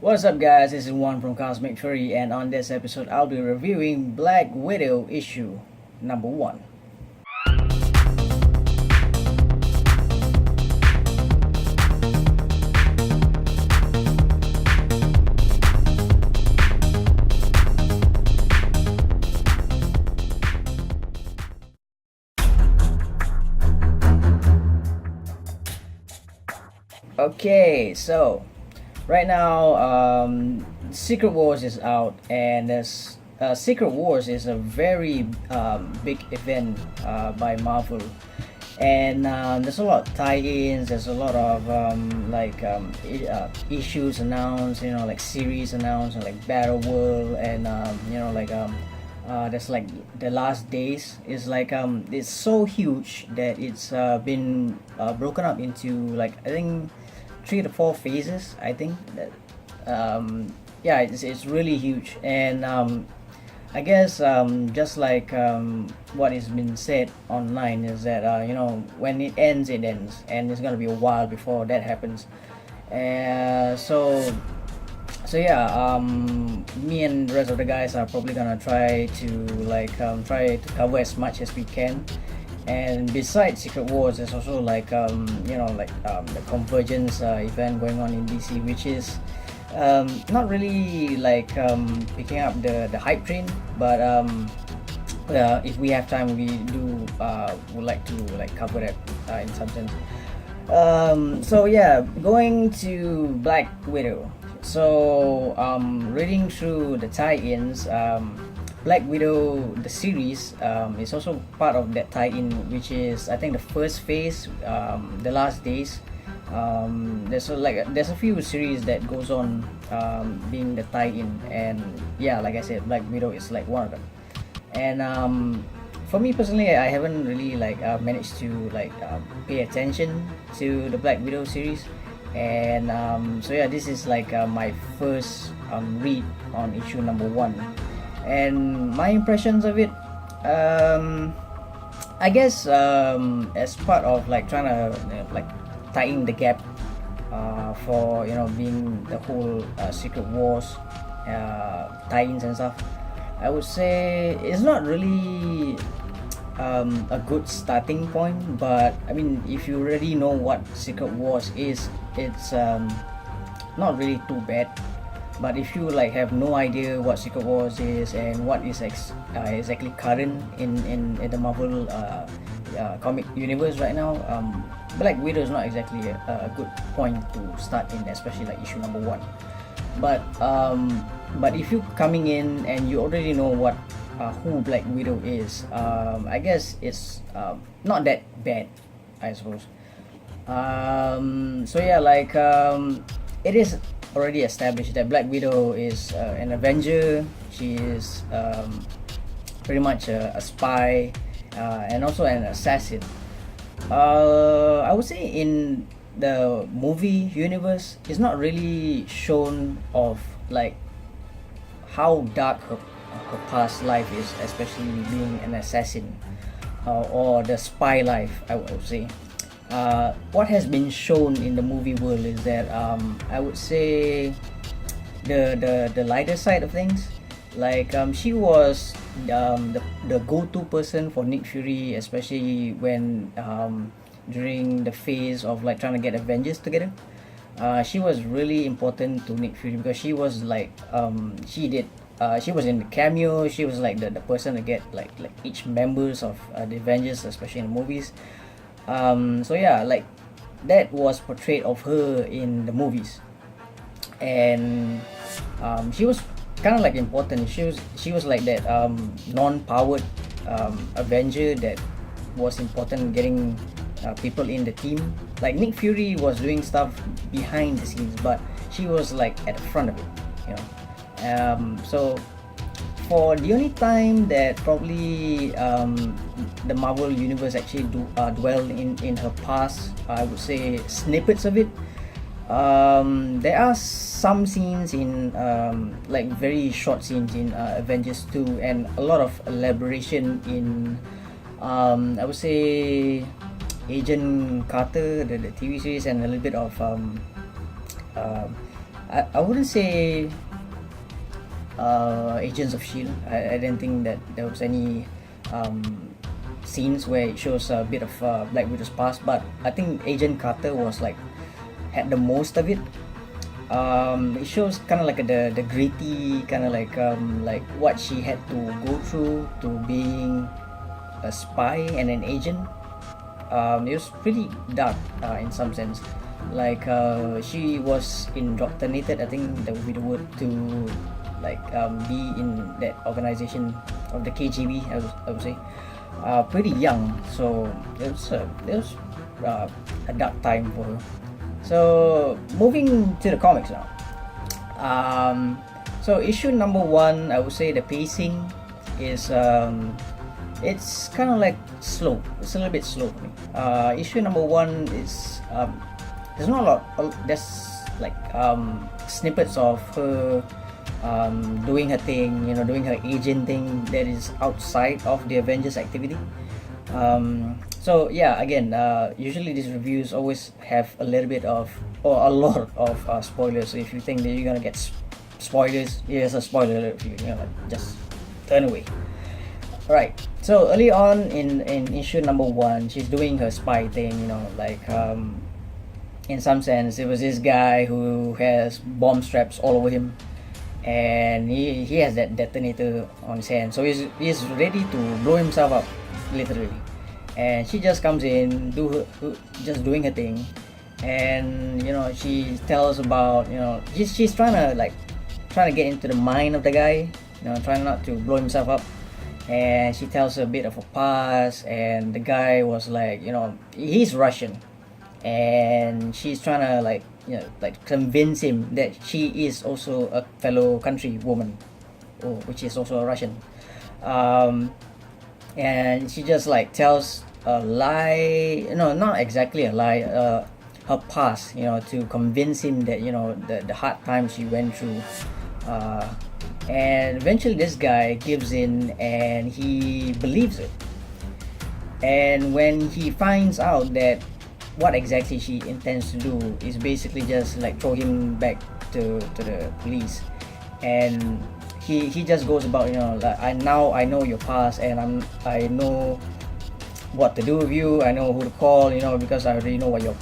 What's up, guys? This is Irwan from Cosmic Fury, and on this episode, I'll be reviewing Black Widow issue number 1. Okay, so right now, Secret Wars is out, and this Secret Wars is a very big event by Marvel, and there's a lot of tie-ins. There's a lot of issues announced, like series announced, like Battle World, and there's like the last days is it's so huge that it's been broken up into, like, I think 3 to 4 phases. I think that yeah, it's really huge, and I guess just like what has been said online is that when it ends, and it's gonna be a while before that happens. So yeah, me and the rest of the guys are probably gonna try to cover as much as we can. And besides Secret Wars, there's also the Convergence event going on in DC, which is not really picking up the hype train, but if we have time, we do would like to cover that in some sense. So yeah, going to Black Widow. So reading through the tie-ins, Black Widow, the series, is also part of that tie-in, which is, I think, the first phase, the last days. There's a few series that goes on, being the tie-in, and yeah, like I said, Black Widow is like one of them. And for me personally, I haven't really managed to pay attention to the Black Widow series, and so yeah, this is my first read on issue number 1, and my impressions of it. I guess as part of trying to tie in the gap for being the whole Secret Wars tie-ins and stuff, I would say it's not really a good starting point. But I mean, if you already know what Secret Wars is, it's not really too bad. But if you have no idea what Secret Wars is and what is exactly current in the Marvel comic universe right now, Black Widow is not exactly a good point to start in, especially issue number 1. But if you coming in and you already know what who Black Widow is, I guess it's not that bad, I suppose. So yeah, it is already established that Black Widow is an Avenger. She is pretty much a spy, and also an assassin. I would say in the movie universe, it's not really shown of how dark her past life is, especially being an assassin, or the spy life, I would say. What has been shown in the movie world is that I would say the lighter side of things. She was the go-to person for Nick Fury, especially when during the phase of trying to get Avengers together. She was really important to Nick Fury because she was she was in the cameo. She was the person to get each members of the Avengers, especially in the movies. So yeah, that was portrayed of her in the movies, and she was kind of important. She was that non-powered Avenger that was important in getting people in the team. Nick Fury was doing stuff behind the scenes, but she was at the front of it. So for the only time that probably the Marvel universe actually dwell in her past, I would say snippets of it. There are some scenes in very short scenes in Avengers 2, and a lot of elaboration in I would say Agent Carter, the TV series, and a little bit of I wouldn't say Agents of Shield. I didn't think that there was any um, scenes where it shows a bit of Black Widow's past, but I think Agent Carter was like had the most of it. It shows kind of like the gritty kind of like what she had to go through to being a spy and an agent. It was pretty dark in some sense. Like she was indoctrinated, I think that would be the word, to like be in that organization of the KGB. I would say pretty young, so it was a dark time for her. So moving to the comics now. So issue number one, I would say the pacing is it's kind of like slow. It's a little bit slow for me. Issue number one is there's not a lot. There's like snippets of her doing her thing, doing her agent thing that is outside of the Avengers activity. So yeah, again, usually these reviews always have a little bit of or a lot of spoilers. So if you think that you're gonna get spoilers, here's a spoiler alert for you. Like, just turn away. Right. So early on in issue number one, she's doing her spy thing. Like in some sense, it was this guy who has bomb straps all over him, and he has that detonator on his hand, so he's ready to blow himself up, literally. And she just comes in, just doing her thing, and she tells about she's trying to get into the mind of the guy, trying not to blow himself up. And she tells a bit of a past, and the guy was like, he's Russian, and she's trying to like convince him that she is also a fellow country woman, which is also a Russian. And she just like tells a lie, not exactly a lie, her past, to convince him that the hard times she went through. And eventually this guy gives in and he believes it. And when he finds out that what exactly she intends to do is basically just like throw him back to the police, and he just goes about, like, I know your past, and I know what to do with you. I know who to call, because I already know what your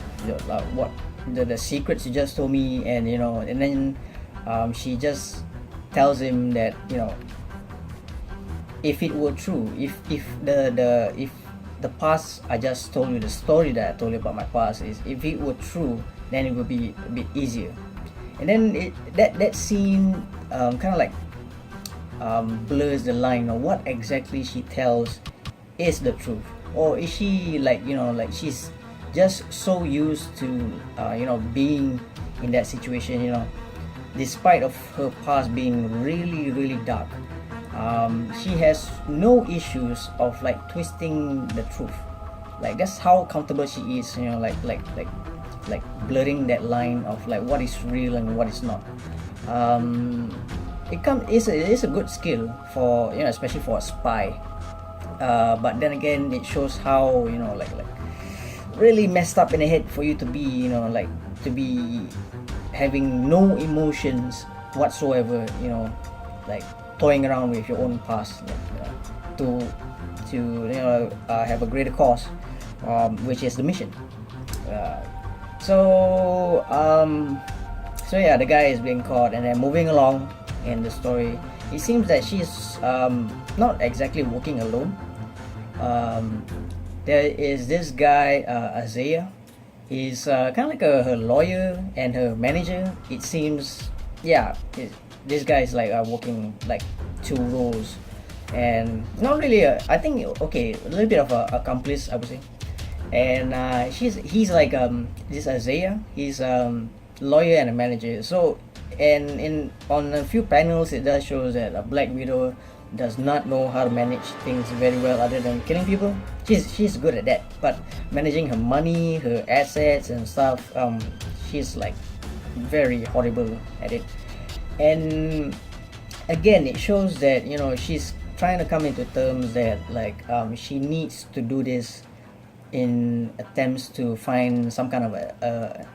what the secrets you just told me. And and then she just tells him that if it were true, if the past I just told you, the story that I told you about my past, is if it were true, then it would be a bit easier. And then that scene kind of like blurs the line of what exactly she tells is the truth, or is she like she's just so used to being in that situation, despite of her past being really really dark. She has no issues of like twisting the truth. Like, that's how comfortable she is, like blurring that line of like what is real and what is not. It is a good skill for especially for a spy. But then again, it shows how like really messed up in the head for you to be to be having no emotions whatsoever, like toying around with your own past, to have a greater cause, which is the mission. So yeah, the guy is being caught, and then moving along in the story, it seems that she's not exactly working alone. There is this guy, Isaiah. He's kind of like her lawyer and her manager. It seems, yeah. This guy is like working like two roles, and not really. I think okay, a little bit of a accomplice, I would say. And he's like this Isaiah. He's lawyer and a manager. So, and on a few panels, it does show that a Black Widow does not know how to manage things very well, other than killing people. She's good at that, but managing her money, her assets and stuff, she's like very horrible at it. And again, it shows that she's trying to come into terms that like she needs to do this in attempts to find some kind of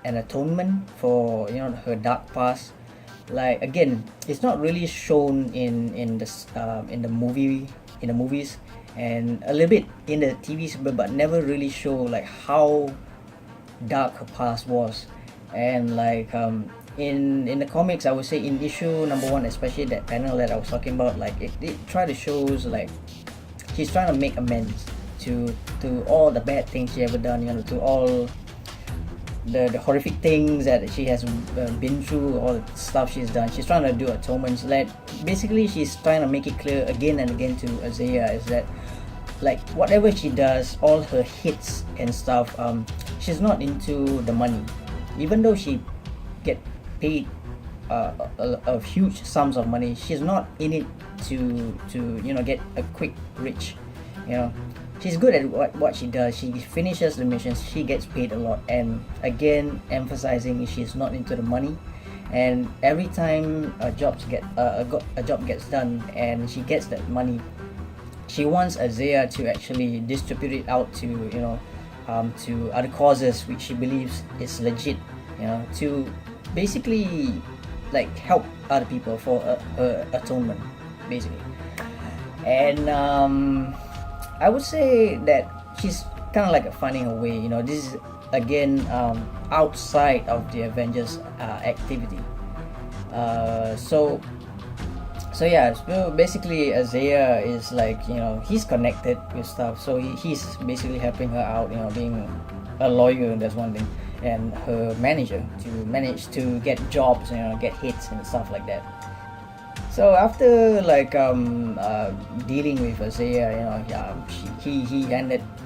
an atonement for her dark past. Like again, it's not really shown in the movies, and a little bit in the TVs, but never really show like how dark her past was. And like in the comics, I would say in issue number one, especially that panel that I was talking about, like it try to shows like she's trying to make amends to all the bad things she ever done, to all the horrific things that she has been through, all the stuff she's done. She's trying to do atonements. Like basically, she's trying to make it clear again and again to Isaiah is that like whatever she does, all her hits and stuff, she's not into the money, even though she get paid a huge sums of money. She's not in it to get a quick rich. She's good at what she does. She finishes the missions, she gets paid a lot, and again emphasizing she's not into the money. And every time a job gets done and she gets that money, she wants Isaiah to actually distribute it out to other causes which she believes is legit, to basically like help other people for atonement, basically. And I would say that she's kind of like finding a way. This is again outside of the Avengers activity. So yeah, so basically Isaiah is like, he's connected with stuff, so he's basically helping her out, being a lawyer, that's one thing, and her manager to manage to get jobs, get hits and stuff like that. So after like dealing with Isaiah, he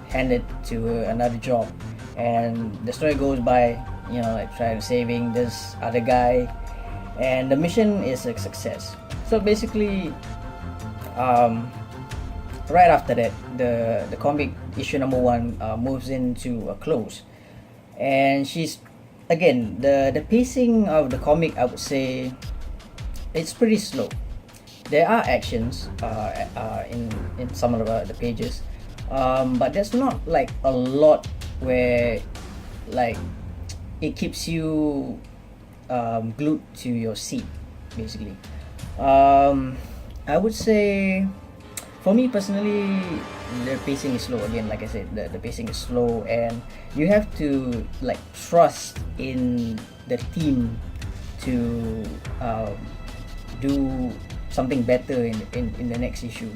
handed to her another job, and the story goes by, like trying saving this other guy, and the mission is a success. So basically, right after that, the comic issue number one moves into a close, and she's again the pacing of the comic, I would say it's pretty slow. There are actions in some of the pages, but there's not like a lot where like it keeps you glued to your seat, basically. I would say for me personally, the pacing is slow. Again, like I said, the pacing is slow, and you have to like trust in the team to do something better in the next issue.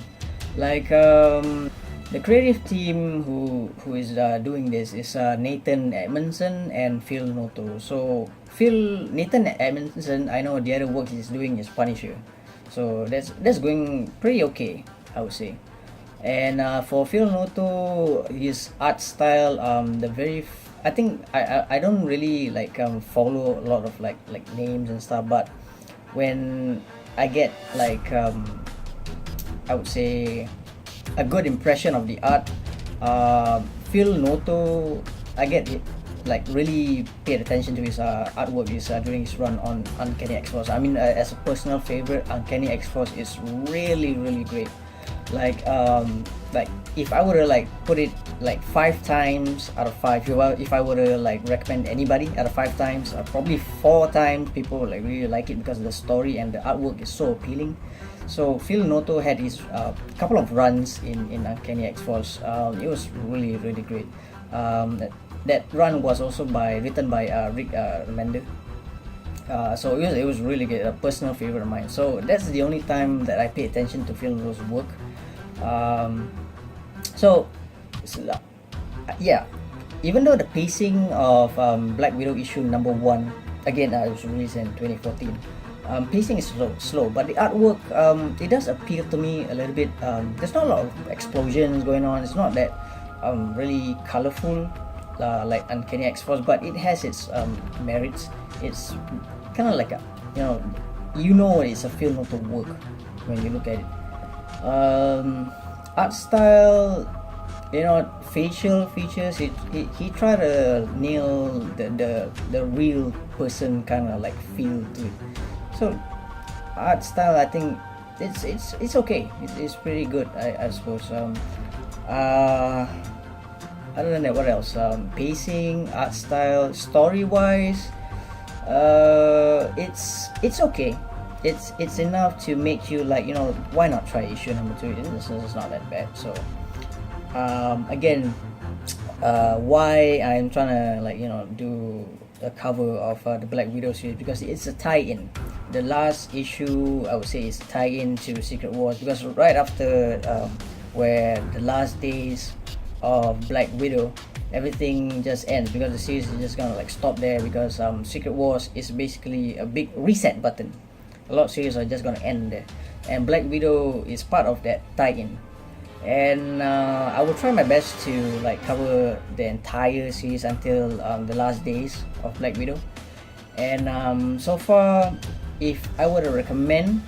Like the creative team who is doing this is Nathan Edmondson and Phil Noto. So Nathan Edmondson, I know the other work he's doing is Punisher, so that's going pretty okay, I would say. And for Phil Noto, his art style, I think I don't really like follow a lot of like names and stuff, but when I get like I would say a good impression of the art, Phil Noto, I get it, like really paid attention to his artwork during his run on Uncanny X-Force. I mean, as a personal favorite, Uncanny X-Force is really great. Like if I were to like put it like 5 times out of 5, if I were to like recommend anybody out of 5 times, probably 4 times people would like really like it because the story and the artwork is so appealing. So Phil Noto had his couple of runs in Uncanny X-Force. It was really great. That run was also written by Rick Remender. So it was really good, a personal favorite of mine. So that's the only time that I pay attention to Phil Noto's work. Yeah, even though the pacing of Black Widow issue number 1, again, it was released in 2014, pacing is slow, but the artwork, it does appeal to me a little bit. There's not a lot of explosions going on. It's not that really colorful like Uncanny X-Force, but it has its merits. It's kind of like it's a Phil Noto work when you look at it. Art style, facial features, he tried to nail the real person kind of like feel to it. So art style, I think it's okay. It's pretty good, I suppose. Other than that, what else? Pacing, art style, story wise, It's okay. It's enough to make you like, you know, why not try issue number two? This is not that bad. So again, why I'm trying to, like, you know, do a cover of the Black Widow series, because it's a tie-in. The last issue, I would say, is a tie-in to Secret Wars, because right after where the last days of Black Widow, everything just ends, because the series is just gonna like stop there, because Secret Wars is basically a big reset button. A lot of series are just gonna end there, and Black Widow is part of that tie-in. And I will try my best to like cover the entire series until the last days of Black Widow. And so far, if I were to recommend,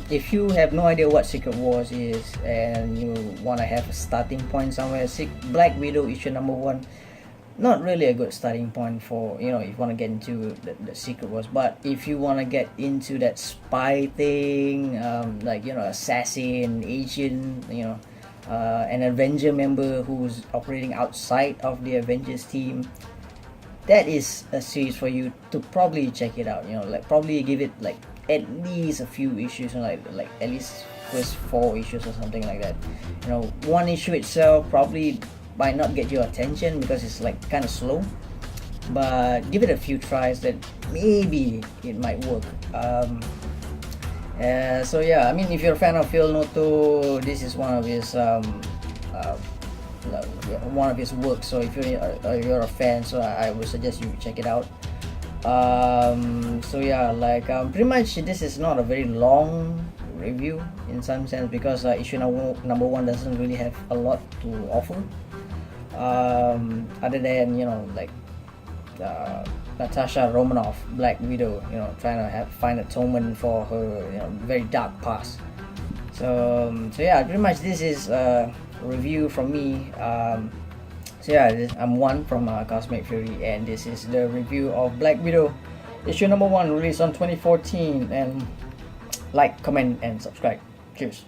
if you have no idea what Secret Wars is and you want to have a starting point somewhere, Black Widow issue number 1, not really a good starting point for, you know, if you want to get into the Secret Wars. But if you want to get into that spy thing, like, you know, assassin, agent, you know, an Avenger member who's operating outside of the Avengers team, that is a series for you to probably check it out. You know, like probably give it like at least a few issues, you know, like at least first 4 issues or something like that. You know, one issue itself probably might not get your attention because it's like kind of slow, but give it a few tries, that maybe it might work. So yeah, I mean, if you're a fan of Phil Noto, this is one of his works. So if you're a fan, so I would suggest you check it out. So yeah, like pretty much this is not a very long review in some sense, because issue number 1 doesn't really have a lot to offer, other than, you know, like Natasha Romanoff, Black Widow, you know, trying to find atonement for her, you know, very dark past. So yeah, pretty much this is a review from me. So yeah, I'm Juan from Cosmic Fury, and this is the review of Black Widow issue number 1, released on 2014. And like, comment, and subscribe. Cheers.